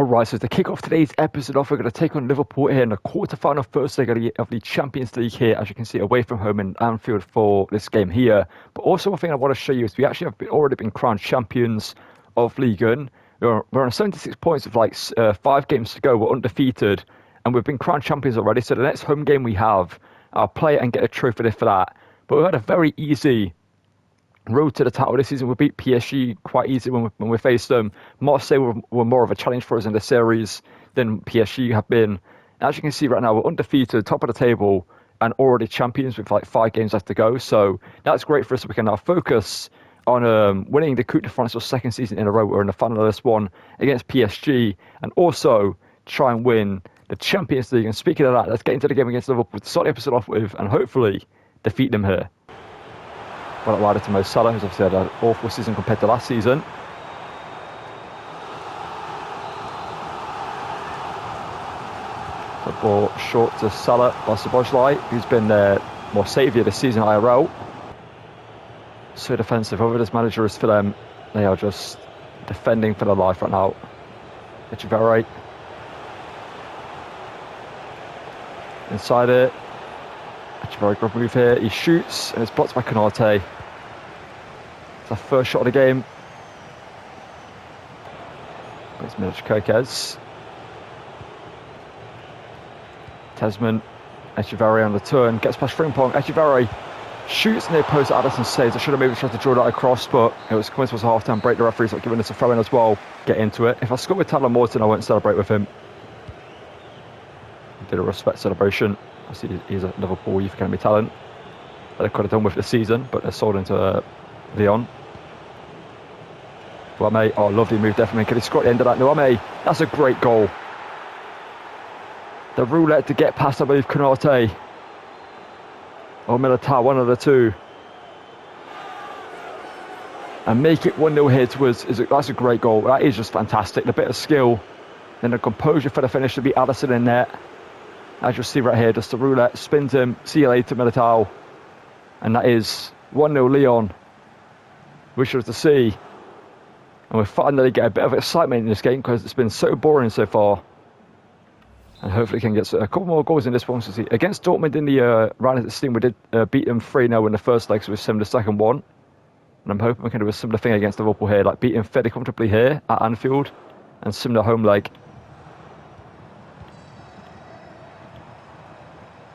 Alright, so to kick off today's episode off, we're going to take on Liverpool here in the quarter-final first leg of the Champions League here, as you can see, away from home in Anfield for this game here. But also one thing I want to show you is we actually have already been crowned champions of Ligue. We're on 76 points with like 5 games to go. We're undefeated, and we've been crowned champions already. So the next home game we have, I'll play it and get a trophy for that. But we've had a very easy road to the title this season. We beat PSG quite easy when we faced them. Marseille were more of a challenge for us in the series than PSG have been. As you can see right now, we're undefeated, top of the table, and already champions with like 5 games left to go. So that's great for us. We can now focus on winning the Coupe de France for second season in a row. We're in the final of this one against PSG, and also try and win the Champions League. And speaking of that, let's get into the game against Liverpool to start the episode off with, and hopefully defeat them here. Well, wider to Mo Salah, who's obviously had an awful season compared to last season. The ball short to Salah by Szoboszlai, who's been more saviour this season IRL. So defensive. Over this manager is for them. They are just defending for their life right now. Echeverri. Inside it. Echeverri, good move here. He shoots and it's blocked by Konate. It's our first shot of the game. It's Milic Kokes. Tesman. Echeverri on the turn. Gets past Frimpong. Echeverri shoots near post. Addison saves. I should have maybe tried to draw that across, but it was coming towards half time break. The referee's not giving us a throw in as well. Get into it. If I score with Tyler Morton, I won't celebrate with him. Did a respect celebration. I see he's a Liverpool Youth Academy talent that they could have done with the season, but they're sold into Lyon. Nuame, oh, lovely move, definitely. Could he score at the end of that? Nuame, that's a great goal. The roulette to get past, I believe, Konate or Militao, one of the two, and make it 1-0 here to us. That's a great goal. That is just fantastic. The bit of skill, then the composure for the finish to be Addison in net. As you'll see right here, just the roulette spins him. See you later, Militao. And that is 1-0 Lyon. Wish us to see. And we finally get a bit of excitement in this game because it's been so boring so far. And hopefully can get a couple more goals in this one. So see, against Dortmund in the round of 16, we did beat them 3-0 in the first leg, so we simmed the second one. And I'm hoping we can do a similar thing against Liverpool here, like beat them fairly comfortably here at Anfield and sim the home leg.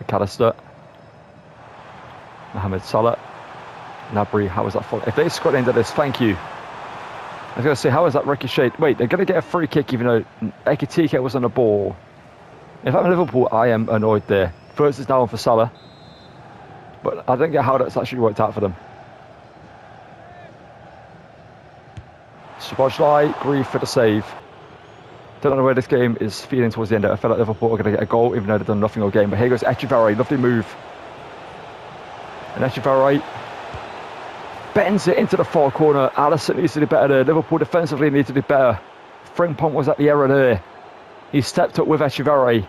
McAllister, Mohamed Salah, Gnabry. How was that fall? If they scored into this, thank you. I was going to say, how is that ricochet? Wait, they're going to get a free kick even though Ekitike was on the ball. If I'm Liverpool, I am annoyed there. First is now on for Salah, but I don't get how that's actually worked out for them. Szoboszlai, Grieve for the save. Don't know where this game is feeling towards the end. I feel like Liverpool are going to get a goal, even though they've done nothing all game. But here goes Echeverri, lovely move. And Echeverri bends it into the far corner. Alisson needs to do better there. Liverpool defensively need to do better. Frimpong was at the error there. He stepped up with Echeverri.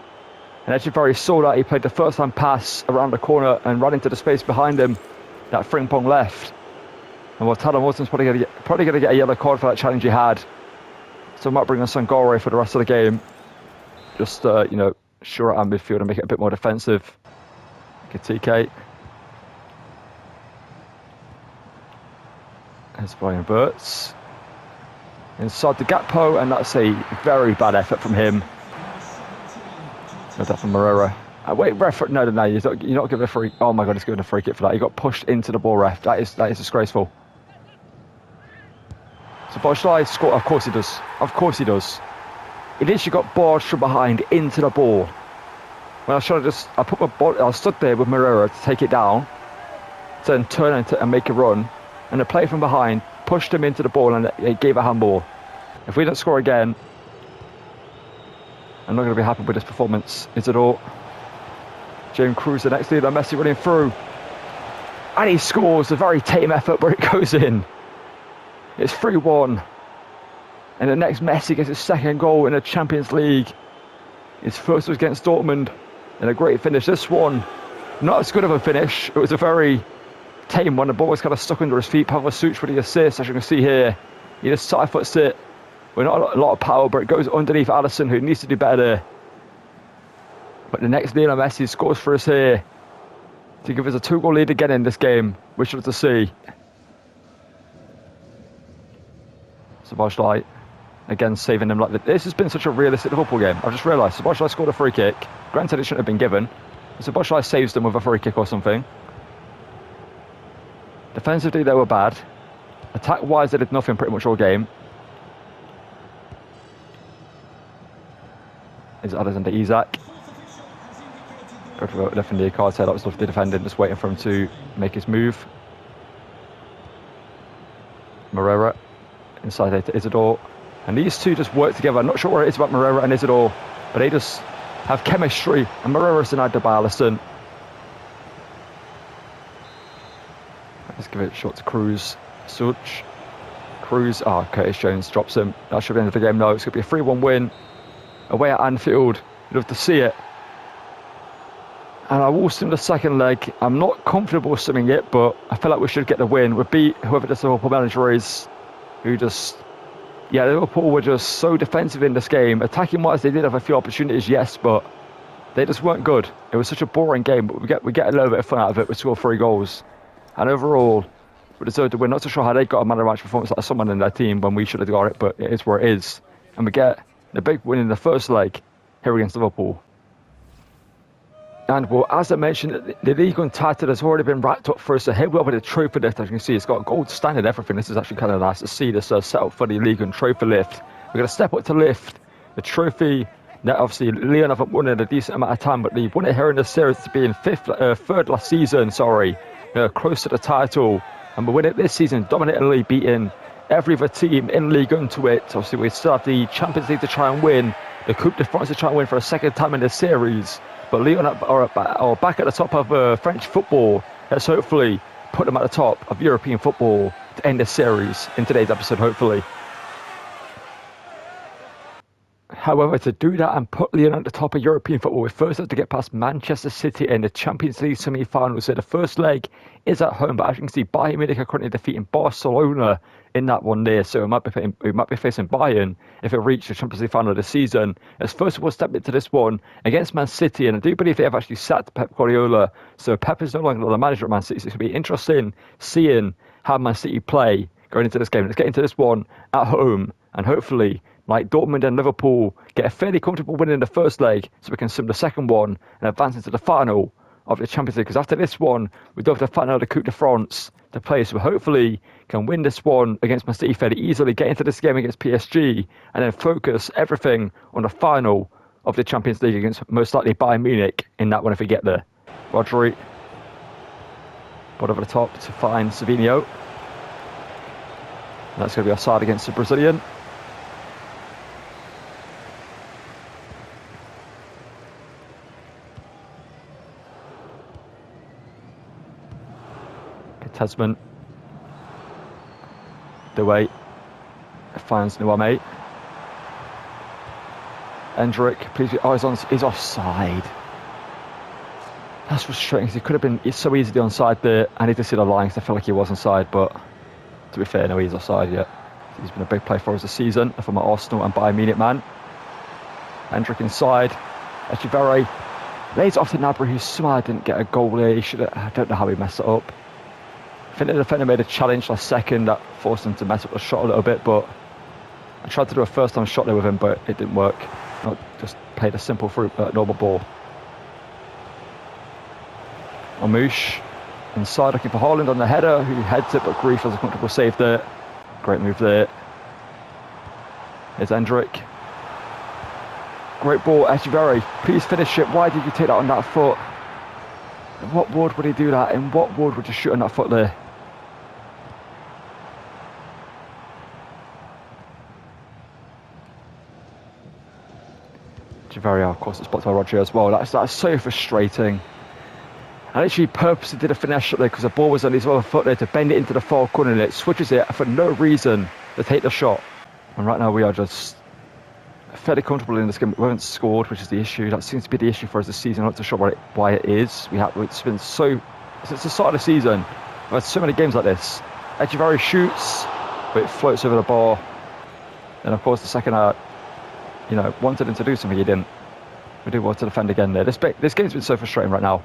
And Echeverri saw that. He played the first time pass around the corner and ran into the space behind him that Frimpong left. And well, Tyler Morton's probably going to get a yellow card for that challenge he had. So I might bring on Sangare for the rest of the game. Just, shore out midfield and make it a bit more defensive. Ekitike. There's Brian Burtz. Inside the Gakpo, and that's a very bad effort from him. No, that from Moreira. Wait, ref, no, you're not giving a free. Oh my God, he's giving a free kick for that. He got pushed into the ball, ref. That is disgraceful. So Szoboszlai score. Of course he does. Of course he does. He literally got barged from behind into the ball. When I should have I put my ball. I stood there with Moreira to take it down, to then turn and make a run, and the player from behind pushed him into the ball and it gave a handball. If we don't score again, I'm not going to be happy with this performance. Is it all? James Cruz the next leader. Messi running through, and he scores. A very tame effort, but it goes in. It's 3-1. And the next Messi gets his second goal in the Champions League. His first was against Dortmund. And a great finish. This one, not as good of a finish. It was a very tame one. The ball was kind of stuck under his feet. Pavel Such with the assist, as you can see here. He just side foots it. We're not a lot of power, but it goes underneath Alisson, who needs to do better there. But the next Lionel Messi scores for us here to give us a 2-goal lead again in this game. We should have to see. Szoboszlai again saving them like this. Has been such a realistic Liverpool game. I've just realised Szoboszlai scored a free kick. Granted, it shouldn't have been given. Szoboszlai saves them with a free kick or something. Defensively, they were bad. Attack-wise, they did nothing pretty much all game. Is Alexander Isak. Go for left in the card, that was the defending, just waiting for him to make his move. Moreira inside there to Isidore. And these two just work together. I'm not sure what it is about Moreira and Isidore, but they just have chemistry. And Moreira's denied by Alisson. Let's give it a shot to Cruz. Such. Cruz. Curtis Jones drops him. That should be the end of the game. No, it's going to be a 3-1 win. Away at Anfield. You'd love to see it. And I will sim the second leg. I'm not comfortable simming it, but I feel like we should get the win. We beat whoever this Liverpool manager is, who just... Yeah, Liverpool were just so defensive in this game. Attacking-wise, they did have a few opportunities, yes, but they just weren't good. It was such a boring game, but we get a little bit of fun out of it. We score 3 goals. And overall, we deserved to win. Not so sure how they got a man of the match performance like someone in their team when we should have got it, but it is where it is. And we get the big win in the first leg here against Liverpool. And well, as I mentioned, the Ligue title has already been wrapped up for us. So here we are with the trophy lift. As you can see, it's got gold standard everything. This is actually kind of nice to see this set up for the Ligue trophy lift. We're going to step up to lift the trophy. Now, obviously, Lyon haven't won in a decent amount of time, but they won it here in the series to be in third last season. Close to the title. And we win it this season, dominantly beating every other team in Ligue 1 to it. Obviously, we still have the Champions League to try and win, the Coupe de France to try and win for a second time in this series. But Lyon are back at the top of French football. Let's hopefully put them at the top of European football to end this series in today's episode, hopefully. However, to do that and put Lyon at the top of European football, we first have to get past Manchester City in the Champions League semi-finals. So the first leg is at home, but as you can see, Bayern Munich are currently defeating Barcelona in that one there. So we might be facing Bayern if it reaches the Champions League final this season. As first of all, step into this one against Man City, and I do believe they have actually sacked Pep Guardiola. So Pep is no longer the manager at Man City. So it's going to be interesting seeing how Man City play going into this game. Let's get into this one at home, and hopefully, like Dortmund and Liverpool, get a fairly comfortable win in the first leg so we can sim the second one and advance into the final of the Champions League. Because after this one, we do have the final of the Coupe de France to play. So we hopefully can win this one against Man City fairly easily, get into this game against PSG, and then focus everything on the final of the Champions League against most likely Bayern Munich in that one if we get there. Rodri, ball over the top to find Savinho. That's going to be offside against the Brazilian. Tasman. The way finds Nwame. Endrick, please. He's offside. That's frustrating because he could have been. It's so easily onside there. I need to see the line because I feel like he was onside, but to be fair, no, he's offside yet. He's been a big play for us this season from my Arsenal and Bayern Munich man. Endrick inside. Echeverri lays off to Gnabry, who somehow didn't get a goal there. I don't know how he messed it up. I think the defender made a challenge last second that forced him to mess up the shot a little bit, but I tried to do a first time shot there with him, but it didn't work. Not just played a simple normal ball. Amouche inside looking for Haaland on the header, who heads it, but Grief has a comfortable save there. Great move there. Here's Endrick. Great ball, Echeverri. Please finish it. Why did you take that on that foot? In what ward would he do that? In what ward would you shoot on that foot there? Echeverri, of course, it's blocked by Roger as well. That's so frustrating. I literally purposely did a finesse shot there because the ball was on his other foot there to bend it into the far corner, and it switches it for no reason to take the shot. And right now we are just fairly comfortable in this game. We haven't scored, which is the issue. That seems to be the issue for us this season. I'm not too sure why it is. It's been so... Since the start of the season, we've had so many games like this. Echeverri shoots, but it floats over the bar. And of course, the second I, wanted him to do something, he didn't. We do want to defend again there. This game's been so frustrating right now.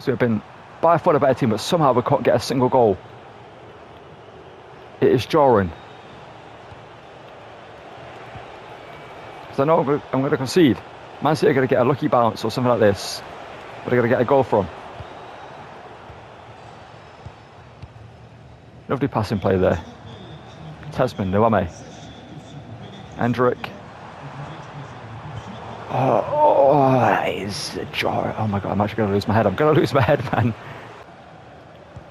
So we've been by far a better team, but somehow we can't get a single goal. It is jarring. Because I know I'm going to concede. Man City are going to get a lucky bounce or something like this. But they're going to get a goal from. Lovely passing play there. Tasman, Nuame. Hendrick. Oh, that is a jar. Oh my god, I'm actually going to lose my head. I'm going to lose my head, man.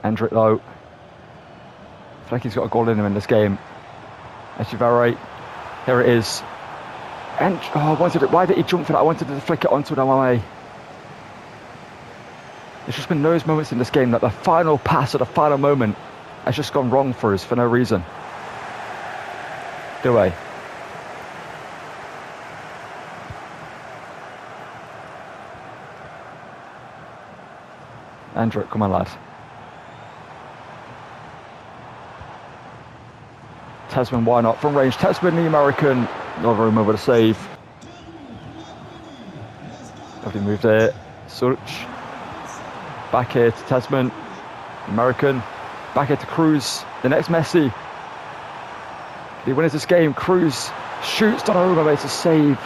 Hendrick, though. I feel like he's got a goal in him in this game. Echeverry. Here it is. And why did he jump for that? I wanted to flick it onto Nuame. There's just been those moments in this game that the final pass at the final moment has just gone wrong for us for no reason. Doué. Andrew, come on, lad. Tasman, why not? From range, Tasman, the American. Donnarumma with a save. Lovely move there. Such. Back here to Tasman. American. Back here to Cruz. The next Messi. He wins this game. Cruz shoots. Donnarumma makes a save.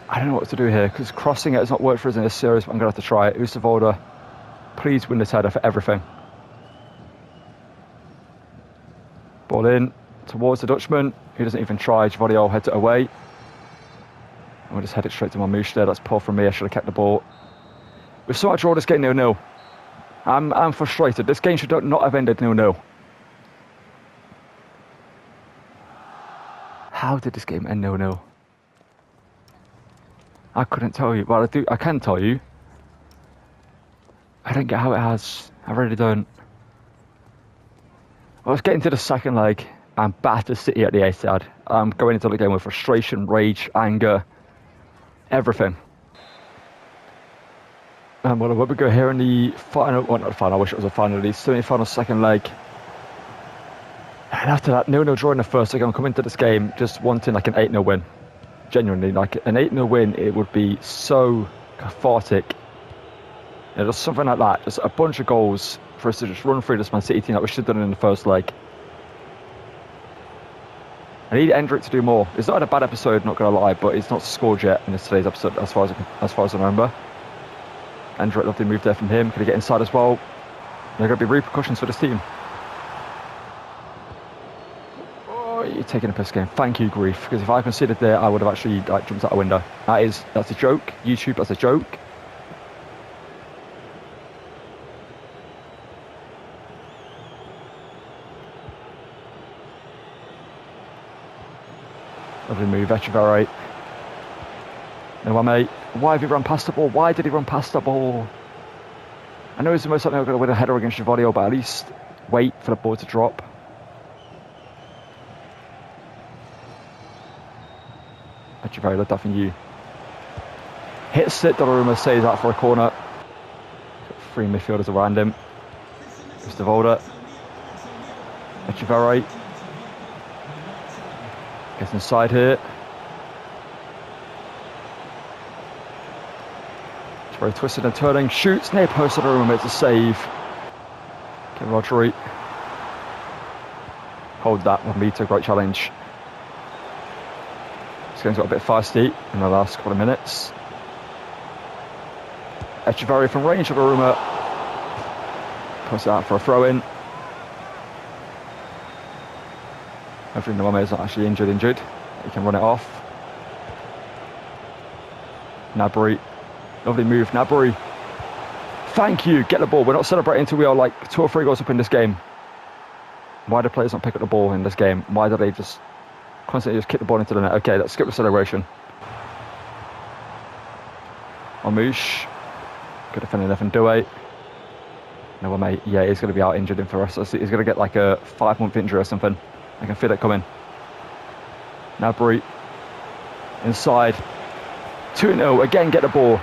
I don't know what to do here because crossing it has not worked for us in this series, but I'm going to have to try it. Ustavolda, please win this header for everything. Ball in towards the Dutchman, who doesn't even try. Javodio heads it away. And we'll just head it straight to Marmouche there. That's poor from me. I should have kept the ball. We've sort of drawn this game 0-0. I'm frustrated. This game should not have ended 0-0. How did this game end 0-0? I couldn't tell you. Well, I can tell you. I don't get how it has. I really don't. I was getting to the second leg and battered City at the Etihad. I'm going into the game with frustration, rage, anger, everything. And well, we go here in the final, well, not the final, I wish it was a final, the semi-final second leg. And after that 0-0 draw in the first leg, I'm coming to this game just wanting like an 8-0 win. Genuinely, like an 8-0 win, it would be so cathartic. Just something like that, just a bunch of goals for us to just run through this Man City team that we should have done in the first leg. I need Hendrick to do more. It's not a bad episode, not going to lie, but he's not scored yet in today's episode as far as I remember. Hendrick, lovely move there from him. Could he get inside as well? There are going to be repercussions for this team. You're taking a piss game. Thank you, Grief. Because if I conceded there, I would have actually jumped out a window. That's a joke. YouTube, that's a joke. Lovely move, Echeverry. No, mate. Why have you run past the ball? Why did he run past the ball? I know he's the most likely going to win a header against Javodio, but at least wait for the ball to drop. Echeverry, looked up from you. Hits it, Donnarumma saves that for a corner. Got 3 midfielders around him. Ustavolda. Echeverry. Gets inside here. Echeverry twisted and turning, shoots near post. Donnarumma makes a save. Okay, Rodri. Hold that 1 metre, great challenge. This game's got a bit feisty in the last couple of minutes. Echeverry from range of Donnarumma. Puts it out for a throw-in. Hopefully Nuame is not actually injured. He can run it off. Gnabry. Lovely move, Gnabry. Thank you, get the ball. We're not celebrating until we are like 2 or 3 goals up in this game. Why do players not pick up the ball in this game? Why do they just constantly just kick the ball into the net? Okay, let's skip the celebration. Marmouche. Good defending there from Doué. No, mate. Yeah, he's going to be out injured in for us. He's going to get like a 5-month injury or something. I can feel it coming. Gnabry. Inside. 2-0. Again, get the ball.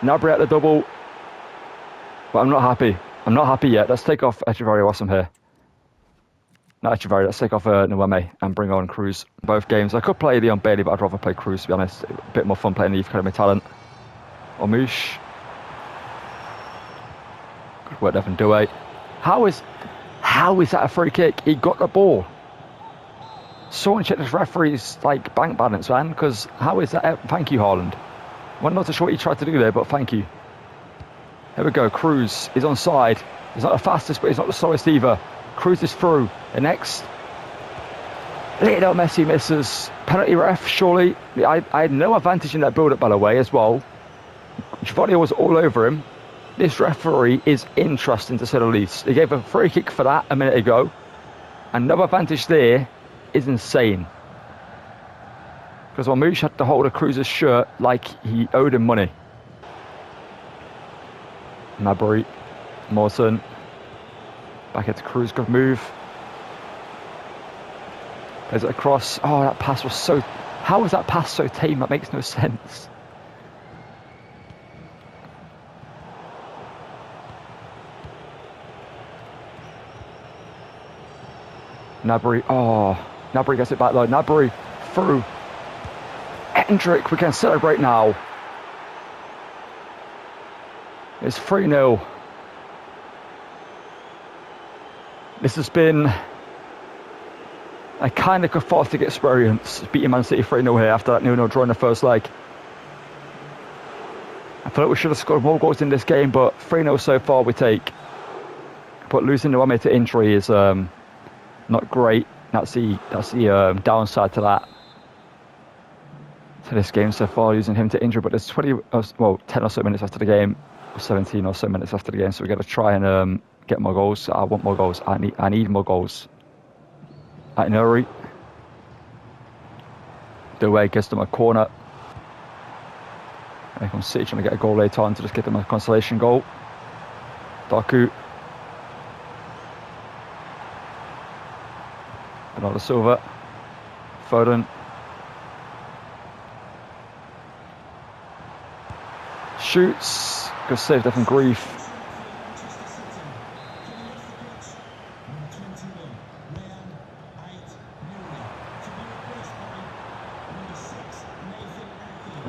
Gnabry at the double. But I'm not happy. I'm not happy yet. Let's take off Echeverry whilst I'm here. Not Echeverry, let's take off Nweme and bring on Cruz. Both games. I could play Leon Bailey, but I'd rather play Cruz, to be honest. A bit more fun playing the Youth Academy talent. Ormouche. Good work, Devin Douay. How is that a free kick? He got the ball. Someone check this referee's like bank balance, man, because how is that? Thank you, Haaland. I'm not too sure what he tried to do there, but thank you. Here we go. Cruz is onside. He's not the fastest, but he's not the slowest either. Cruz is through. The next. Little Messi misses. Penalty ref, surely. I had no advantage in that build-up, by the way, as well. Giovanni was all over him. This referee is interesting, to say the least. He gave a free kick for that a minute ago. And no advantage there is insane. Because Ormouche had to hold a Cruz's shirt like he owed him money. Mabry, Morton. Back into Cruz, good move. There's it across. Oh, that pass was so... How was that pass so tame? That makes no sense. Gnabry, oh, Gnabry gets it back though. Gnabry through. Hendrick, we can celebrate now. It's 3-0. This has been a kind of cathartic experience, beating Man City 3-0 here after that 0-0 draw in the first leg. I feel like we should have scored more goals in this game, but 3-0 so far we take. But losing Nweme to injury is not great. That's the downside to that. To this game so far, losing him to injury. But there's 10 or so minutes after the game, or 17 or so minutes after the game. So we got to try and get more goals. I want more goals. I need more goals. Nuri. Douay gets them a corner. Here comes City trying to get a goal later on to just get them a consolation goal. Doku. Bernardo Silva. Foden. Shoots. Good save there from Grief.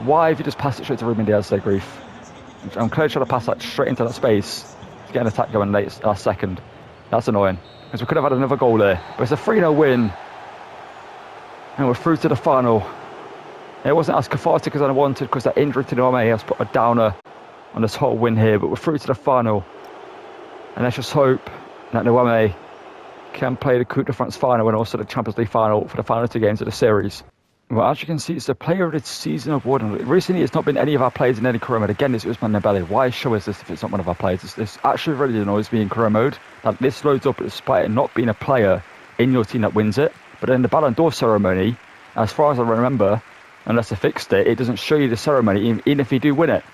Why have you just passed it straight to Ruben Diaz there, Grief? I'm clearly trying to pass that straight into that space to get an attack going last second. That's annoying, because we could have had another goal there. But it's a 3-0 win, and we're through to the final. It wasn't as cathartic as I wanted, because that injury to Nweme has put a downer on this whole win here, but we're through to the final. And let's just hope that Nweme can play the Coupe de France final and also the Champions League final for the final two games of the series. Well, as you can see, it's the Player of the Season award. And recently, it's not been any of our players in any career mode. Again, it's Ousmane Dembele. Why show us this if it's not one of our players? This actually really annoys me in career mode. That this loads up despite it not being a player in your team that wins it. But in the Ballon d'Or ceremony, as far as I remember, unless they fixed it, it doesn't show you the ceremony, even if you do win it.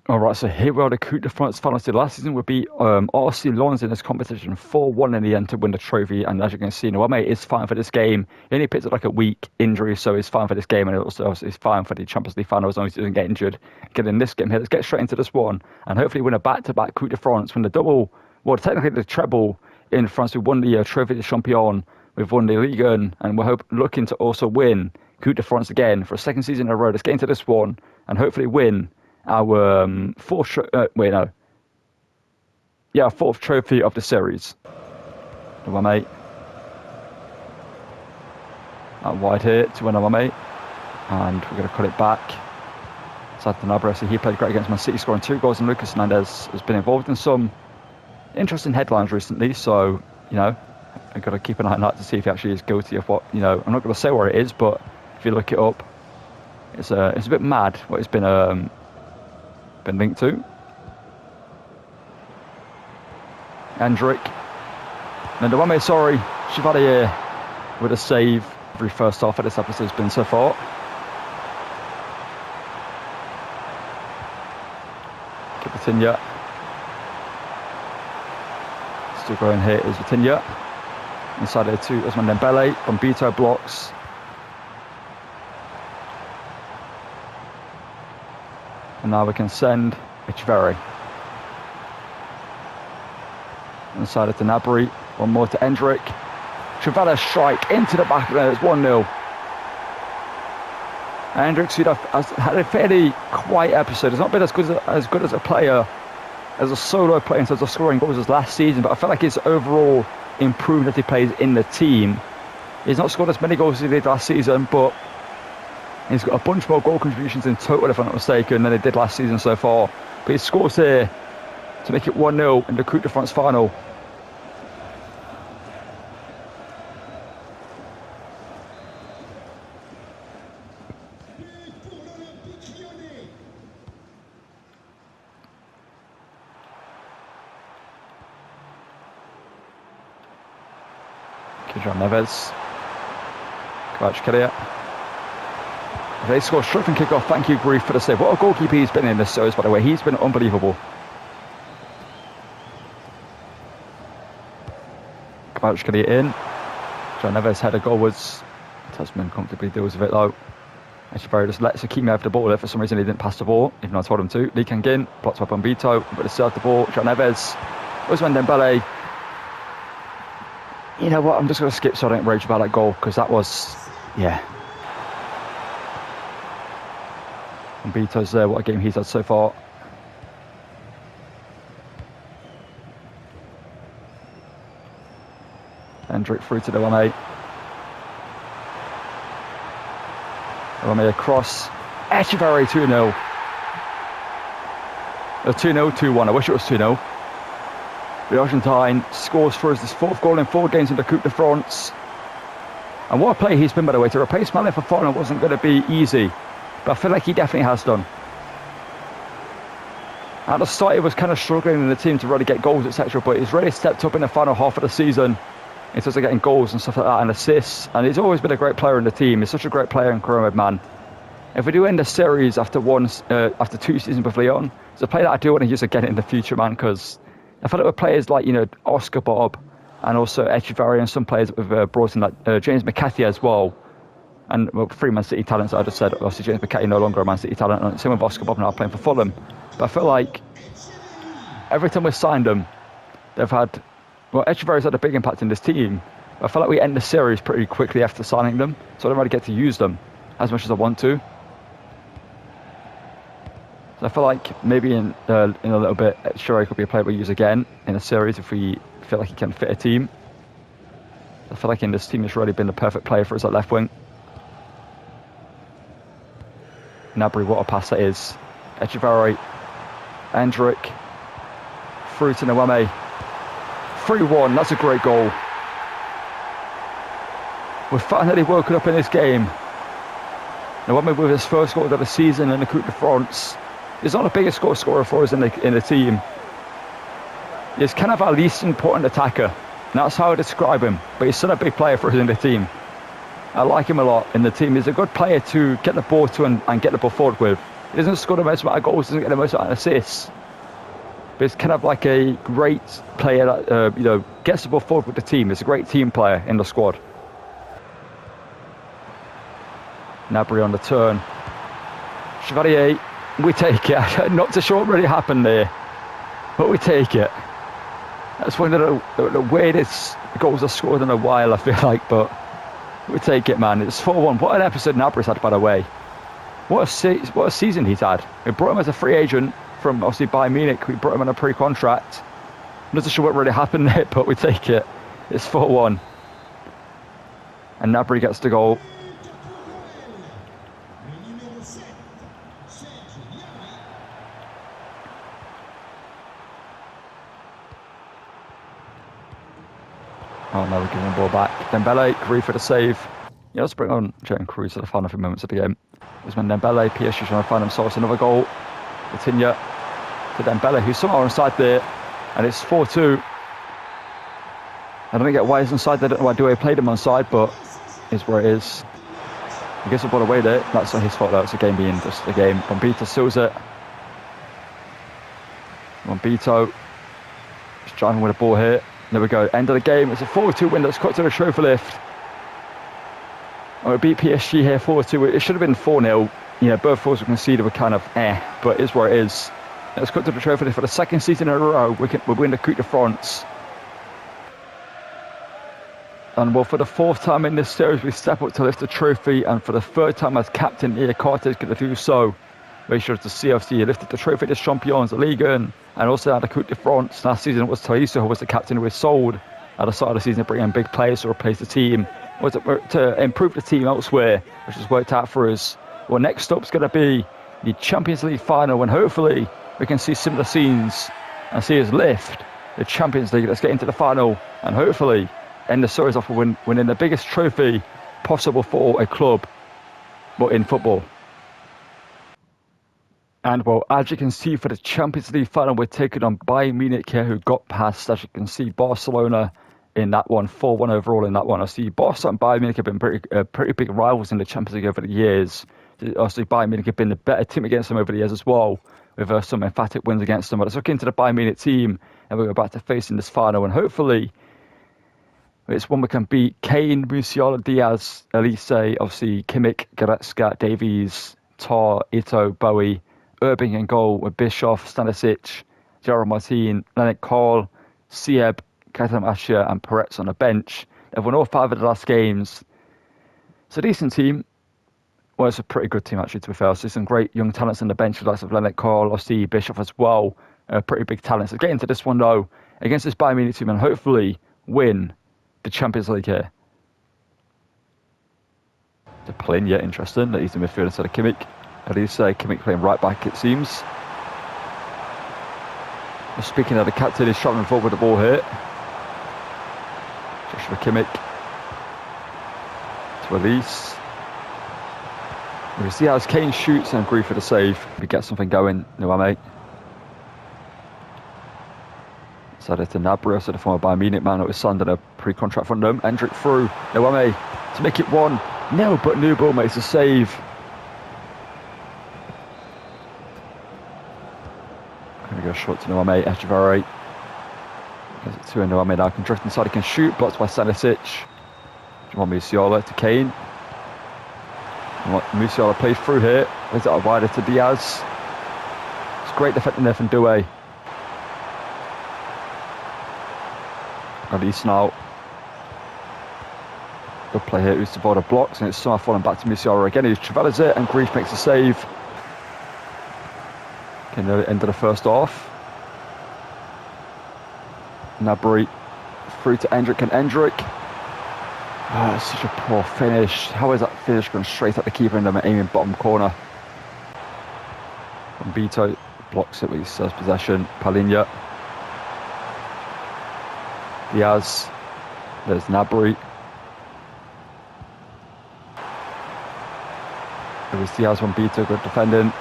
Alright, so here we are, the Coupe de France finals. Last season would be RC Lens in this competition, 4-1 in the end to win the trophy. And as you can see, Nweme is fine for this game. He only picked up like a weak injury, so he's fine for this game. And also he's fine for the Champions League final as long as he doesn't get injured. Get in this game here, let's get straight into this one. And hopefully win a back-to-back Coupe de France, win the double, well, technically the treble in France. We won the Trophy de Champion, we've won the Ligue, and we're looking to also win Coupe de France again for a second season in a row. Let's get into this one and hopefully win our fourth trophy of the series. Nweme. Out wide here to Nweme. And we're going to cut it back. Sad to Gnabry. So he played great against Man City, scoring 2 goals, and Lucas Hernandez has been involved in some interesting headlines recently. So, I've got to keep an eye on that to see if he actually is guilty of what, I'm not going to say where it is, but if you look it up, it's a bit mad what it's been linked to. Hendrick. And Nweme, sorry, Chevalier with a save. Every first half of this episode has been so far. Vitinha. Still going here is Vitinha. Inside there too, Ousmane Dembele. Bombito blocks. And now we can send Enquiries. Inside it to Gnabry. One more to Endrick. Trivela strike into the back of there. It's 1-0. Endrick has had a fairly quiet episode. He's not been as good as a player, as a solo player in terms of scoring goals as last season, but I feel like his overall improvement as he plays in the team. He's not scored as many goals as he did last season, but he's got a bunch more goal contributions in total, if I'm not mistaken, than he did last season so far. But he scores here to make it 1-0 in the Coupe de France final. Neves. Kvaratskhelia. They score straight from kick-off. Thank you, Grief, for the save. What a goalkeeper he's been in this series, by the way. He's been unbelievable. Kvaratskhelia in. John Neves header goalwards. Tasman comfortably deals with it though. Enquiries just lets Hakimi have the ball there. For some reason he didn't pass the ball, even though I told him to. Lee Kang-in, blocked by Bombito, but they served the ball. John Neves. Ousmane Dembele. You know what, I'm just going to skip so I don't rage about that goal, because that was, yeah. Bombito's there, what a game he's had so far. Endrick through to Dewame. Dewame across. Enquiries 2-0. 2-0, 2-1. I wish it was 2-0. The Argentine scores for us his 4th goal in 4 games in the Coupe de France. And what a play he's been, by the way. To replace Malen Fofana wasn't going to be easy, but I feel like he definitely has done. At the start, he was kind of struggling in the team to really get goals, etc. But he's really stepped up in the final half of the season in terms of getting goals and stuff like that, and assists. And he's always been a great player in the team. He's such a great player in Corona, man. If we do end the series after 2 seasons with Lyon, it's a player that I do want to use again in the future, man, because I feel like with players like, Oscar Bob and also Enquiries and some players that we've brought in, like James McCarthy as well. And 3 Man City talents, I just said. Obviously, James McCarthy no longer a Man City talent. And same with Oscar Bob now playing for Fulham. But I feel like every time we've signed them, they've had... Well, Enquiries had a big impact in this team. But I feel like we end the series pretty quickly after signing them. So I don't really get to use them as much as I want to. So I feel like maybe in a little bit, Cherki could be a player we use again in a series if we feel like he can fit a team. I feel like in this team he's really been the perfect player for us at left wing. Gnabry, what a pass that is. Enquiries, Endrick, through to Dewame. 3-1, that's a great goal. We've finally woken up in this game. Dewame with his 1st goal of the season in the Coupe de France. He's not the biggest goal scorer for us in the team. He's kind of our least important attacker. And that's how I describe him. But he's still a big player for us in the team. I like him a lot in the team. He's a good player to get the ball to and get the ball forward with. He doesn't score the most amount of goals, doesn't get the most amount of assists. But he's kind of like a great player that gets the ball forward with the team. He's a great team player in the squad. Gnabry on the turn. Chevalier. We take it. I'm not too sure what really happened there, but we take it. That's one of the weirdest goals I've scored in a while, I feel like, but we take it, man. It's 4-1. What an episode Gnabry's had, by the way. What a season he's had. We brought him as a free agent from, obviously, Bayern Munich. We brought him on a pre-contract. I'm not too sure what really happened there, but we take it. It's 4-1. And Gnabry gets the goal. Oh no, we're giving the ball back. Dembele, Grief for the save. Yeah, let's bring on Enquiries for the final few moments of the game. Ousmane Dembele, PSG trying to find themselves another goal. Coutinho to Dembele, who's somehow onside there. And it's 4-2. I don't get why he's onside. I don't know why Doué played him onside, but it's where it is. He gets the ball away there. That's not his fault though. It's a game being just a game. Bombito steals it. Bombito just driving with the ball here. There we go, end of the game. It's a 4-2 win that's cut to the trophy lift. And we beat PSG here 4-2. It should have been 4-0. Yeah, both goals we conceded were kind of but it is what it is. Let's cut to the trophy for the second season in a row. We win the Coupe de France. And well, for the fourth time in this series, we step up to lift the trophy. And for the third time as captain, Iacarte is going to do so. Make sure to CFC lifted the Trophée des Champions, the Ligue, and also had the Coupe de France. Last season it was Taiso who was the captain who was sold at the start of the season to bring in big players to replace the team, or to improve the team elsewhere, which has worked out for us. Well, next up's going to be the Champions League final, and hopefully we can see similar scenes and see us lift the Champions League. Let's get into the final and hopefully end the series off with winning the biggest trophy possible for a club, but in football. And well, as you can see, for the Champions League final, we're taking on Bayern Munich here, who got past, as you can see, Barcelona in that one, 4-1 overall in that one. I see Barcelona and Bayern Munich have been pretty big rivals in the Champions League over the years. Obviously, Bayern Munich have been the better team against them over the years as well, with some emphatic wins against them. But let's look into the Bayern Munich team, and we're about to face in this final, and hopefully it's one we can beat. Kane, Musiala, Diaz, Elise, obviously Kimmich, Goretzka, Davies, Tar, Ito, Bowie, Irving in goal with Bischoff, Stanisic, Gerard Martin, Leonard Cole, Sieb, Katam Asher and Peretz on the bench. They've won all 5 of the last games. It's a decent team. Well, it's a pretty good team actually, to be fair. So some great young talents on the bench, with the likes of Leonard Cole, obviously Bischoff as well. Pretty big talents. So get into this one though, against this Bayern Munich team, and hopefully win the Champions League here. The playing, yeah, interesting that he's the midfielder instead of Kimmich. Elise, Kimmich playing right back, it seems. Speaking of the captain, he's travelling forward with the ball here. Joshua Kimmich to Elise. We see how Kane shoots and agree for the save. We get something going, Nuame. Side it to Nabri, so the former Bayern Munich man that was signed on a pre-contract from them. Endrick through, Nuame to make it 1-0, but Nubel makes a save. Going to go short to Nuame, Echeverri. Goes it to Nuame now, can drift inside, he can shoot, blocked by Stanisic. Jamal Musiala to Kane. Musiala plays through here, plays it out wider to Diaz. It's great defending there from Doué. Elise now. Good play here, Ustavoda blocks, and it's somehow falling back to Musiala again. He travels it, and Greaves makes a save. Okay, near the end of the first half. Nabri through to Endrick, and Endrick. Oh, it's such a poor finish. How is that finish going straight at the keeper and then aiming bottom corner? Bito blocks it with his first possession. Palinha. Diaz. There's Nabri. It was Diaz when Bito, good defending.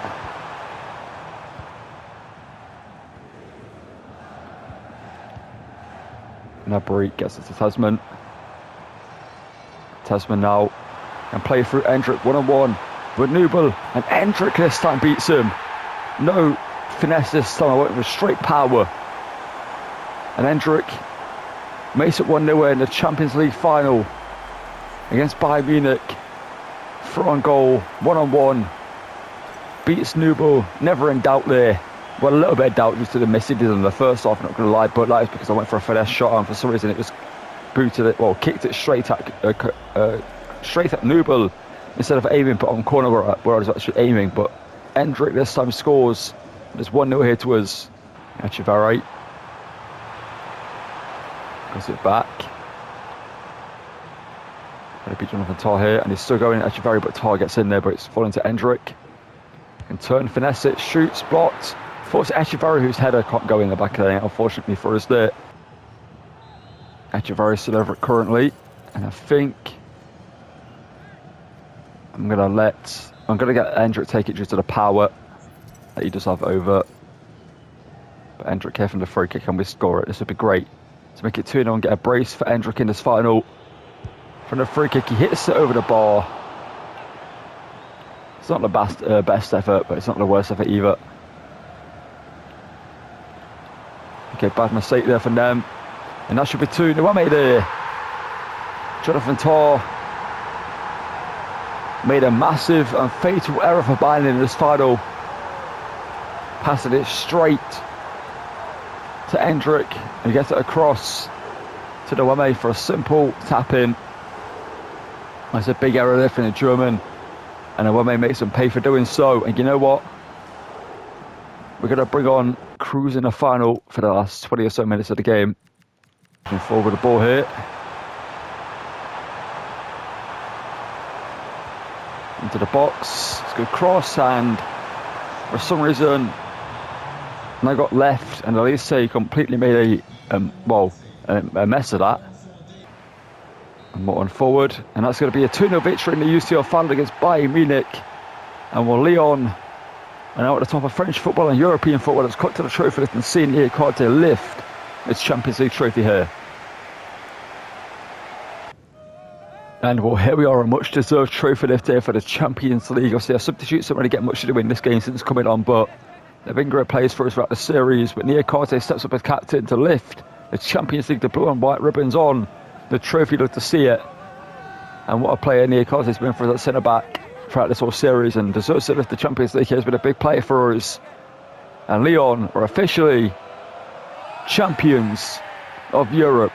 Nabri gets it to Tasman. Tasman now can play through Endrick 1-on-1 with Nubel, and Endrick this time beats him. No finesse this time, I went with straight power. And Endrick makes it 1-0 in the Champions League final against Bayern Munich. Throw on goal, 1-on-1. Beats Nubel, never in doubt there. Well, a little bit of doubt just to the miss he did in the first half, not going to lie, but that is because I went for a finesse shot and for some reason it was booted it, well, kicked it straight at Nubel instead of aiming bottom corner where I was actually aiming. But Endrick this time scores. There's 1-0 here to us. Echeverri goes it back. Going to beat Jonathan Tar here, and he's still going at Echeverri, but Tar gets in there, but it's falling to Endrick. Can turn, finesse it, shoots, blocked. Force Echeverri, whose header can't go in the back of the net, unfortunately for us there. Echeverri still over it currently, and I think I'm going to get Endrick take it due to the power that he does have over. But Endrick here from the free kick, and we score it. This would be great to make it 2-0 and get a brace for Endrick in this final. From the free kick, he hits it over the bar. It's not the best effort, but it's not the worst effort either. Okay, bad mistake there from them. And that should be 2. Nuame there. Jonathan Tar. made a massive and fatal error for Bayern in this final, passing it straight to Endrick, and gets it across to the Wame for a simple tap in. That's a big error there from the German, and the Wame makes them pay for doing so. And you know what? We're going to bring on Cruz in the final for the last 20 or so minutes of the game. Moving forward with the ball here. Into the box. It's a good cross, and for some reason I got left, and Elise completely made a mess of that. And more on forward, and that's going to be a 2-0 victory in the UCL final against Bayern Munich. And Lyon are now at the top of French football and European football. It's cut to the trophy list and seen here Carter lift its Champions League trophy here. And well, here we are, a much deserved trophy lift here for the Champions League. Obviously, our substitutes don't really get much to do in this game since coming on, but they've been great players for us throughout the series. But Nia Carte steps up as captain to lift the Champions League, the blue and white ribbons on the trophy. Love to see it. And what a player Nia Carte has been for us at centre back throughout this whole series, and deserves to lift the Champions League. He has been a big player for us. And Lyon are officially champions of Europe.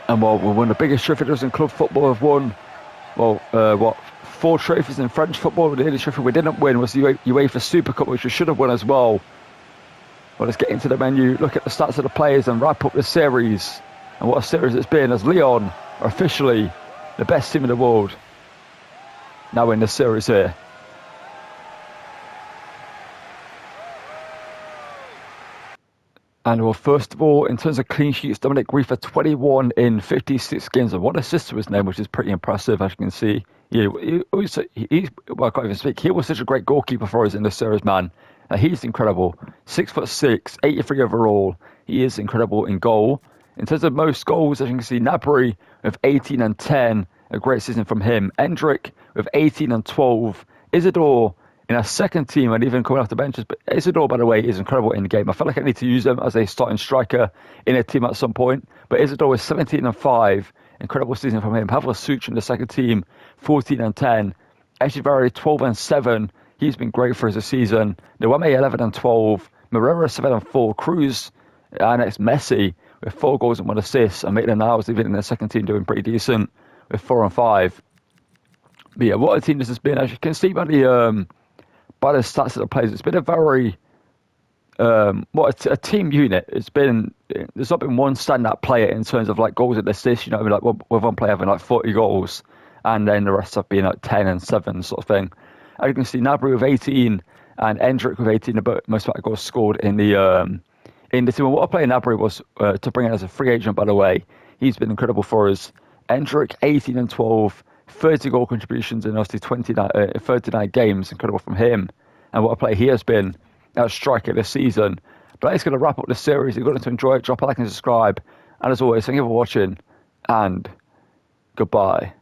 And well, we're one of the biggest trophies in club football. Have won, 4 trophies in French football. The only trophy we didn't win was the UEFA Super Cup, which we should have won as well. Well, let's get into the menu, look at the stats of the players, and wrap up the series. And what a series it's been, as Lyon are officially the best team in the world now in the series here. And well, first of all, in terms of clean sheets, Dominic Griefer 21 in 56 games, and 1 assist to his name, which is pretty impressive, as you can see. I can't even speak. He was such a great goalkeeper for us in the series, man. He's incredible. 6'6", 83 overall. He is incredible in goal. In terms of most goals, as you can see, Gnabry with 18 and 10, a great season from him. Endrick with 18 and 12. Isidore in our second team, and even coming off the benches. But Isidore, by the way, is incredible in the game. I feel like I need to use him as a starting striker in a team at some point. But Isidore was 17 and 5. Incredible season from him. Pavlos Such in the second team, 14 and 10. Echeverry, 12 and 7. He's been great for us this season. Nwame, 11 and 12. Moreira, 7 and 4. Cruz, our next Messi, with 4 goals and 1 assist. And Maitland Niles, even in the second team, doing pretty decent with 4 and 5. But yeah, what a team this has been. As you can see by the stats of the players, it's been a very a team unit. There's not been one standout player in terms of like goals and assists. You know, like with one player having like 40 goals, and then the rest have been like 10 and 7 sort of thing. As you can see, Gnabry with 18 and Endrick with 18, the most amount of goals scored in the team. And what a player Gnabry was to bring in as a free agent, by the way. He's been incredible for us. Endrick, 18 and 12, 30 goal contributions in obviously 39 games. Incredible from him. And what a player he has been as striker this season. But that's going to wrap up the series. If you're going to enjoy it, drop a like and subscribe. And as always, thank you for watching, and goodbye.